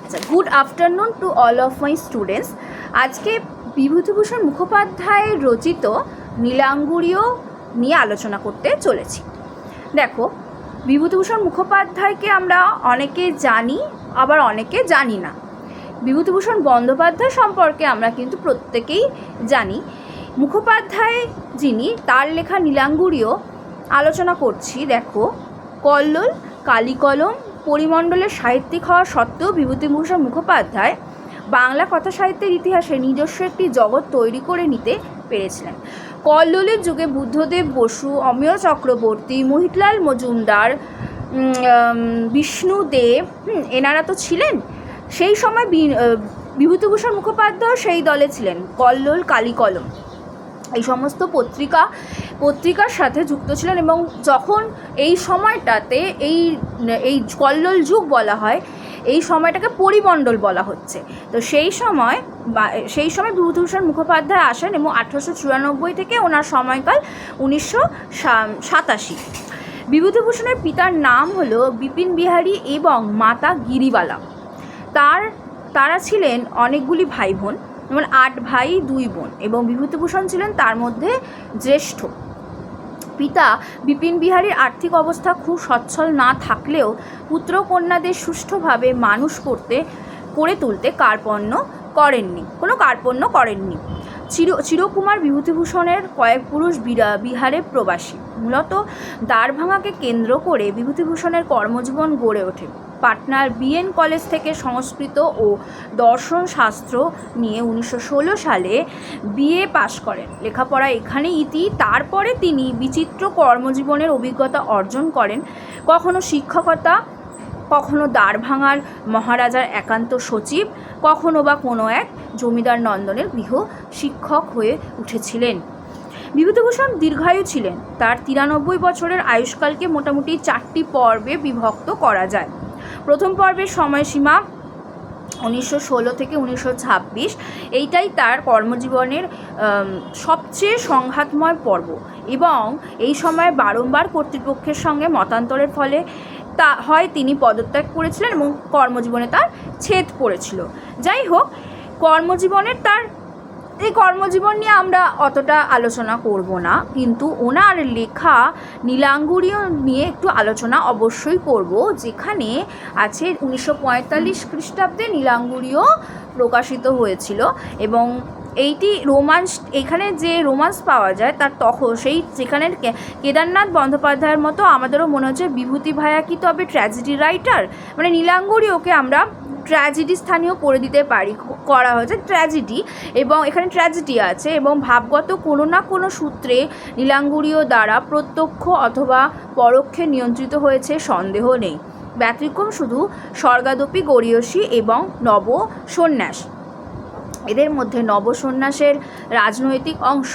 আচ্ছা, good afternoon to all of my students. আজকে বিভূতিভূষণ মুখোপাধ্যায়ের রচিত নীলাঙ্গুরীয় নিয়ে আলোচনা করতে চলেছি। দেখো, বিভূতিভূষণ মুখোপাধ্যায়কে আমরা অনেকে জানি, আবার অনেকে জানি না। বিভূতিভূষণ বন্দ্যোপাধ্যায় সম্পর্কে আমরা কিন্তু প্রত্যেকেই জানি। মুখোপাধ্যায় যিনি, তার লেখা নীলাঙ্গুরীয় আলোচনা করছি। দেখো, কল্লোল, কালিকলম, পরিমণ্ডলের সাহিত্যিক হওয়া সত্ত্বেও বিভূতিভূষণ মুখোপাধ্যায় বাংলা কথা সাহিত্যের ইতিহাসে নিজস্ব একটি জগৎ তৈরি করে নিতে পেরেছিলেন। কল্লোলের যুগে বুদ্ধদেব বসু, অমিয় চক্রবর্তী, মোহিতলাল মজুমদার, বিষ্ণুদেব, এনারা তো ছিলেন। সেই সময় বিভূতিভূষণ মুখোপাধ্যায় সেই দলে ছিলেন। কল্লোল, কালিকলম এই সমস্ত পত্রিকার সাথে যুক্ত ছিলেন, এবং যখন এই সময়টাতে এই কল্লোল যুগ বলা হয়, এই সময়টাকে পরিমণ্ডল বলা হচ্ছে। তো সেই সময় বিভূতিভূষণ মুখোপাধ্যায় আসেন, এবং 1894 থেকে ওনার সময়কাল 1987। বিভূতিভূষণের পিতার নাম হলো বিপিন বিহারী এবং মাতা গিরিবালা। তারা ছিলেন অনেকগুলি ভাই বোন, যেমন 8 ভাই 2 বোন, এবং বিভূতিভূষণ ছিলেন তার মধ্যে জ্যেষ্ঠ। পিতা বিপিন বিহারীর আর্থিক অবস্থা খুব সচ্ছল না থাকলেও পুত্র কন্যাদের সুষ্ঠুভাবে মানুষ করে তুলতে কোনো কার্পণ্য করেননি। চিরকুমার বিভূতিভূষণের কয়েক পুরুষ বিহারে প্রবাসী। মূলত দ্বারভাঙাকে কেন্দ্র করে বিভূতিভূষণের কর্মজীবন গড়ে ওঠে। পাটনার বিএন কলেজ থেকে সংস্কৃত ও দর্শন শাস্ত্র নিয়ে 1916 সালে বিএ পাশ করেন। লেখাপড়া এখানে ইতি। তারপরে তিনি বিচিত্র কর্মজীবনের অভিজ্ঞতা অর্জন করেন। কখনো শিক্ষকতা, কখনো দ্বারভাঙার মহারাজার একান্ত সচিব, কখনো বা কোনো এক জমিদার নন্দনের গৃহ শিক্ষক হয়ে উঠেছিলেন। বিভূতিভূষণ দীর্ঘায়ু ছিলেন। তার 93 বছরের আয়ুষ্কালকে মোটামুটি 4টি পর্বে বিভক্ত করা যায়। প্রথম পর্বের সময়সীমা 1916 থেকে 1926। এইটাই তার কর্মজীবনের সবচেয়ে সংঘাতময় পর্ব, এবং এই সময় বারংবার কর্তৃপক্ষের সঙ্গে মতান্তরের ফলে তিনি পদত্যাগ করেছিলেন, এবং কর্মজীবনে তার ছেদ পড়েছিল। যাই হোক, এই কর্মজীবন নিয়ে আমরা অতটা আলোচনা করব না, কিন্তু ওনার লেখা নীলাঙ্গুরীয় নিয়ে একটু আলোচনা অবশ্যই করব, যেখানে আছে 1945 খ্রিস্টাব্দে নীলাঙ্গুরীয় প্রকাশিত হয়েছিল। এবং এখানে যে রোমান্স পাওয়া যায় তার যেখানে কেদারনাথ বন্দ্যোপাধ্যায়ের মতো আমাদেরও মনে হচ্ছে বিভূতি ভাইয়া কি তবে ট্র্যাজেডি রাইটার, মানে নীলাঙ্গুরীয়কে আমরা ট্র্যাজেডি স্থানীয় করে দিতে করা হয়েছে ট্র্যাজেডি, এবং এখানে ট্র্যাজেডি আছে, এবং ভাবগত কোনো না কোনো সূত্রে নীলাঙ্গুরীয় দ্বারা প্রত্যক্ষ অথবা পরোক্ষে নিয়ন্ত্রিত হয়েছে সন্দেহ নেই। ব্যতিক্রম শুধু স্বর্গাদপি গরীয়সী এবং নব সন্ন্যাস। এদের মধ্যে নবসন্ন্যাসের রাজনৈতিক অংশ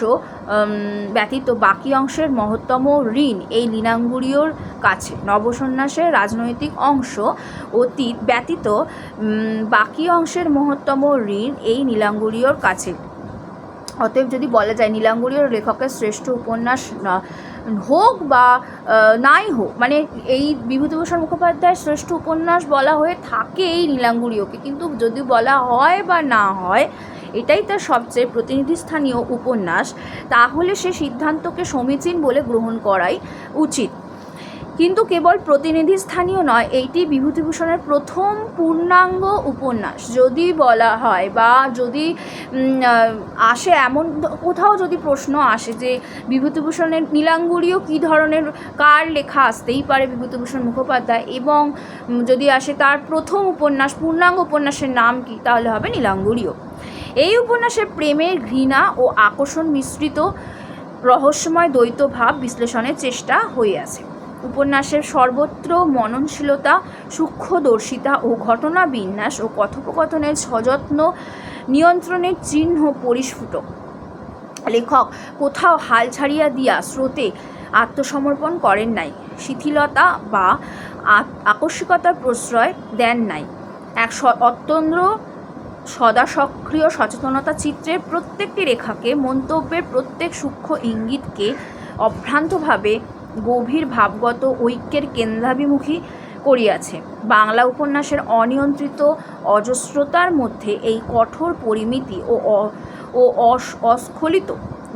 ব্যতীত বাকি অংশের মহত্তম ঋণ এই নীলাঙ্গুরীয়র কাছে। নবসন্ন্যাসের রাজনৈতিক অংশ ব্যতীত বাকি অংশের মহত্তম ঋণ এই নীলাঙ্গুরীয়র কাছে। অতএব যদি বলা যায় নীলাঙ্গুরীয় লেখকের শ্রেষ্ঠ উপন্যাস হোক বা নাই হোক, মানে এই বিভূতিভূষণ মুখোপাধ্যায়ের শ্রেষ্ঠ উপন্যাস বলা হয়ে থাকে এই নীলাঙ্গুরীয়কে, কিন্তু যদি বলা হয় বা না হয় এটাই তার সবচেয়ে প্রতিনিধিস্থানীয় উপন্যাস, তাহলে সে সিদ্ধান্তকে সমীচীন বলে গ্রহণ করাই উচিত। কিন্তু কেবল প্রতিনিধি স্থানীয় নয়, এইটি বিভূতিভূষণের প্রথম পূর্ণাঙ্গ উপন্যাস যদি বলা হয়, বা যদি আসে এমন কোথাও যদি প্রশ্ন আসে যে বিভূতিভূষণের নীলাঙ্গুরীয় কী ধরনের, কার লেখা, আসতেই পারে বিভূতিভূষণ মুখোপাধ্যায়, এবং যদি আসে তার প্রথম পূর্ণাঙ্গ উপন্যাসের নাম কী, তাহলে হবে নীলাঙ্গুরীয়। এই উপন্যাসে প্রেমের ঘৃণা ও আকর্ষণ মিশ্রিত রহস্যময় দ্বৈত ভাব বিশ্লেষণের চেষ্টা হয়ে আছে। উপন্যাসের সর্বত্র মননশীলতা, সূক্ষ্মদর্শিতা ও ঘটনা বিন্যাস ও কথোপকথনের সযত্ন নিয়ন্ত্রণের চিহ্ন পরিস্ফুট। লেখক কোথাও হাল ছাড়িয়া দিয়া স্রোতে আত্মসমর্পণ করেন নাই, শিথিলতা বা আকস্মিকতার প্রশ্রয় দেন নাই। এক অত্যন্ত সদা সক্রিয় সচেতনতা চিত্রের প্রত্যেকটি রেখাকে, মন্তব্যের প্রত্যেক সূক্ষ্ম ইঙ্গিতকে অভ্রান্তভাবে গভীর ভাবগত ঐক্যের কেন্দ্রাভিমুখী করিয়াছে। বাংলা উপন্যাসের অনিয়ন্ত্রিত অজস্রতার মধ্যে এই কঠোর পরিমিতি ও অস্খলিত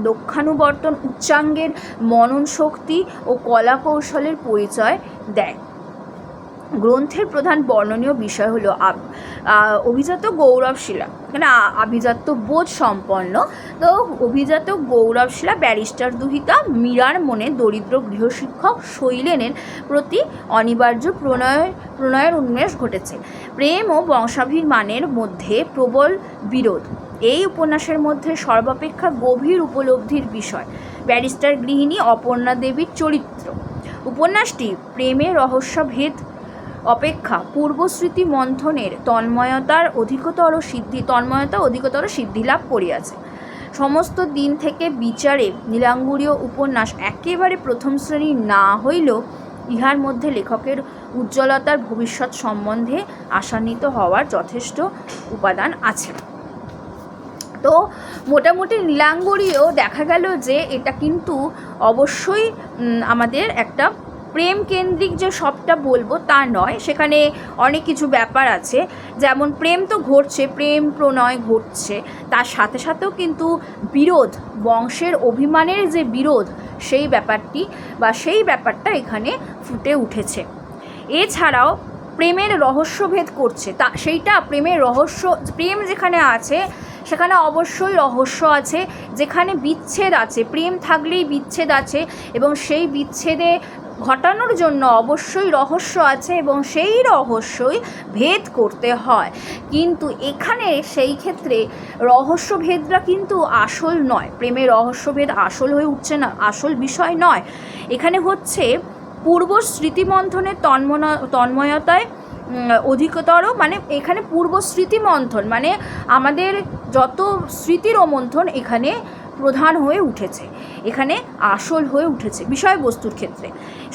লক্ষানুবর্তন উচ্চাঙ্গের মনন শক্তি ও কলা কৌশলের পরিচয় দেয়। গ্রন্থের প্রধান বর্ণনীয় বিষয় হলো অভিজাত গৌরবশিলা, এখানে আভিজাত্য বোধ সম্পন্ন। তো অভিজাত গৌরবশিলা ব্যারিস্টার দুহিতা মীরার মনে দরিদ্র গৃহশিক্ষক শৈলেনের প্রতি অনিবার্য প্রণয়ের উন্মেষ ঘটেছে। প্রেম ও বংশাভিমানের মধ্যে প্রবল বিরোধ এই উপন্যাসের মধ্যে সর্বাপেক্ষা গভীর উপলব্ধির বিষয়। ব্যারিস্টার গৃহিণী অপর্ণা দেবীর চরিত্র। উপন্যাসটি প্রেমের রহস্যভেদ অপেক্ষা পূর্বস্মৃতি মন্থনের তন্ময়তা অধিকতর সিদ্ধি লাভ করিয়াছে। সমস্ত দিন থেকে বিচারে নীলাঙ্গুরীয় উপন্যাস একেবারে প্রথম শ্রেণীর না হইলেও ইহার মধ্যে লেখকের উজ্জ্বলতার ভবিষ্যৎ সম্বন্ধে আশান্বিত হওয়ার যথেষ্ট উপাদান আছে। তো মোটামুটি নীলাঙ্গুরীও দেখা গেল যে এটা কিন্তু অবশ্যই আমাদের একটা প্রেম কেন্দ্রিক যে সবটা বলবো তা নয়, সেখানে অনেক কিছু ব্যাপার আছে, যেমন প্রেম তো ঘটছে, প্রেম প্রণয় ঘটছে, তার সাথে সাথেও কিন্তু বিরোধ, বংশের অভিমানের যে বিরোধ সেই ব্যাপারটা এখানে ফুটে উঠেছে। এছাড়াও প্রেমের রহস্যভেদ করছে, সেইটা প্রেম যেখানে আছে সেখানে অবশ্যই রহস্য আছে, যেখানে বিচ্ছেদ আছে, প্রেম থাকলেই বিচ্ছেদ আছে এবং সেই বিচ্ছেদে ঘটানোর জন্য অবশ্যই রহস্য আছে এবং সেই রহস্যই ভেদ করতে হয়। কিন্তু এখানে সেই ক্ষেত্রে রহস্যভেদটা কিন্তু আসল নয়, প্রেমের রহস্যভেদ আসল হয়ে উঠছে না, আসল বিষয় নয়। এখানে হচ্ছে পূর্ব স্মৃতিমন্থনের তন্ময়তায় অধিকতর, মানে এখানে পূর্ব স্মৃতিমন্থন মানে আমাদের যত স্মৃতির মন্থন এখানে প্রধান হয়ে উঠেছে, এখানে আসল হয়ে উঠেছে বিষয়বস্তুর ক্ষেত্রে।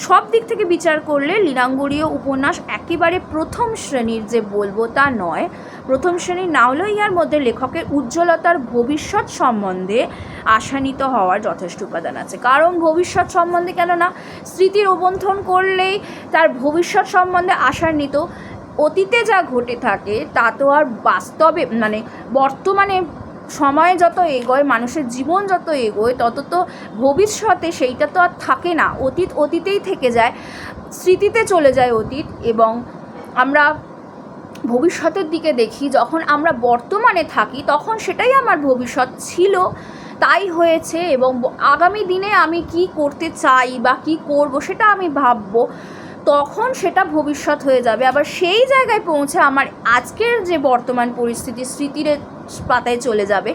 সব দিক থেকে বিচার করলে নীলাঙ্গুরীয় উপন্যাস একেবারে প্রথম শ্রেণীর যে বলবো তা নয়। প্রথম শ্রেণীর না হলেও ইহার মধ্যে লেখকের উজ্জ্বলতার ভবিষ্যৎ সম্বন্ধে আশান্বিত হওয়ার যথেষ্ট উপাদান আছে। কারণ ভবিষ্যৎ সম্বন্ধে, কেননা স্মৃতির অবন্থন করলেই তার ভবিষ্যৎ সম্বন্ধে আশান্বিত। অতীতে যা ঘটে থাকে তা তো আর বাস্তবে, মানে বর্তমানে সময় যত এগোয়, মানুষের জীবন যত এগোয়, তত তো ভবিষ্যতে সেইটা তো আর থাকে না, অতীতেই থেকে যায়, স্মৃতিতে চলে যায় অতীত, এবং আমরা ভবিষ্যতের দিকে দেখি। যখন আমরা বর্তমানে থাকি তখন সেটাই আমার ভবিষ্যৎ ছিল, তাই হয়েছে, এবং আগামী দিনে আমি কি করতে চাই বা কি করব সেটা আমি ভাববো, তখন সেটা ভবিষ্যৎ হয়ে যাবে। আবার সেই জায়গায় পৌঁছে আমার আজকের যে বর্তমান পরিস্থিতি স্মৃতির পাতায় চলে যাবে,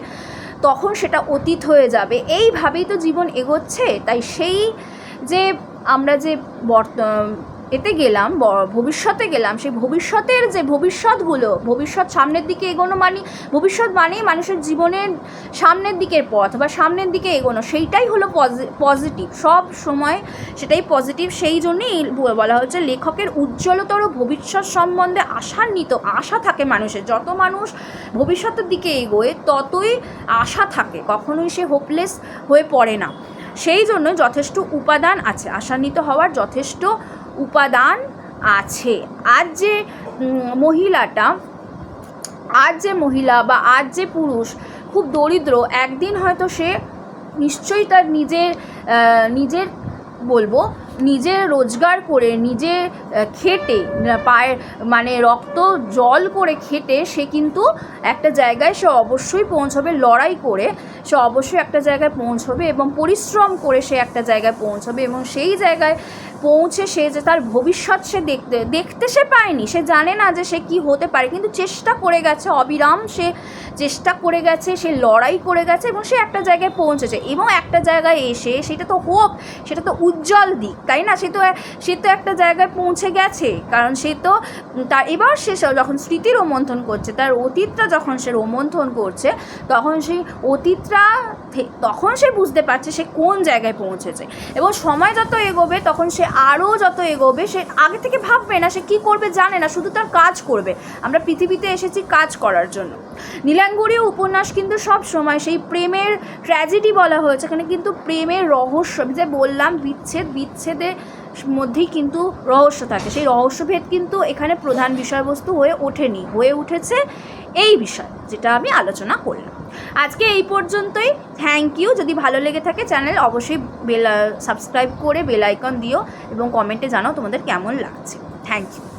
তখন সেটা অতীত হয়ে যাবে। এইভাবেই তো জীবন এগোচ্ছে। তাই সেই যে আমরা যে এতে গেলাম, ভবিষ্যতে গেলাম, সেই ভবিষ্যতের যে ভবিষ্যৎ সামনের দিকে এগোনো, মানে ভবিষ্যৎ মানেই মানুষের জীবনের সামনের দিকের পথ বা সামনের দিকে এগোনো, সেইটাই হলো পজিটিভ, সব সময় সেটাই পজিটিভ। সেই জন্যই বলা হচ্ছে লেখকের উজ্জ্বলতর ভবিষ্যৎ সম্বন্ধে আশা থাকে মানুষের। যত মানুষ ভবিষ্যতের দিকে এগোয় ততই আশা থাকে, কখনোই সে হোপলেস হয়ে পড়ে না। সেই জন্য যথেষ্ট উপাদান আছে, আশান্বিত হওয়ার যথেষ্ট উপাদান আছে। আজ যে মহিলা বা আজ যে পুরুষ খুব দরিদ্র, একদিন হয়তো সে নিশ্চয়ই তার নিজের রোজগার করে, নিজে খেটে, পায়ের মানে রক্ত জল করে খেটে সে কিন্তু একটা জায়গায় সে অবশ্যই পৌঁছবে, লড়াই করে সে অবশ্যই একটা জায়গায় পৌঁছবে এবং পরিশ্রম করে সে একটা জায়গায় পৌঁছবে, এবং সেই জায়গায় পৌঁছে সে যে তার ভবিষ্যৎ সে দেখতে সে পায়নি, সে জানে না যে সে কি হতে পারে, কিন্তু চেষ্টা করে গেছে, অবিরাম সে চেষ্টা করে গেছে, সে লড়াই করে গেছে এবং সে একটা জায়গায় পৌঁছেছে। এবং একটা জায়গায় এসে সেটা তো হোপ, সেটা তো উজ্জ্বল দিক, তাই না? সে তো একটা জায়গায় পৌঁছে গেছে, কারণ সে তো তার এবার সে যখন স্মৃতির রোমন্থন করছে, তার অতীতটা যখন সে রোমন্থন করছে, তখন সেই তখন সে বুঝতে পারছে সে কোন জায়গায় পৌঁছেছে। এবং সময় যত এগোবে তখন সে আরও যত এগোবে, সে আগে থেকে ভাববে না, সে কী করবে জানে না, শুধু তার কাজ করবে। আমরা পৃথিবীতে এসেছি কাজ করার জন্য। নীলাঙ্গুরীয় উপন্যাস কিন্তু সব সময় সেই প্রেমের ট্র্যাজেডি বলা হয়েছে, এখানে কিন্তু প্রেমের রহস্য, যে বললাম বিচ্ছেদে মধ্যেই কিন্তু রহস্য থাকে, সেই রহস্যভেদ কিন্তু এখানে প্রধান বিষয়বস্তু হয়ে ওঠেনি, হয়ে উঠেছে এই বিষয় যেটা আমি আলোচনা করলাম। আজকে এই পর্যন্তই। Thank you. যদি ভালো লেগে থাকে চ্যানেল অবশ্যই সাবস্ক্রাইব করে বেল আইকন দিও এবং কমেন্টে জানাও তোমাদের কেমন লাগছে। Thank you.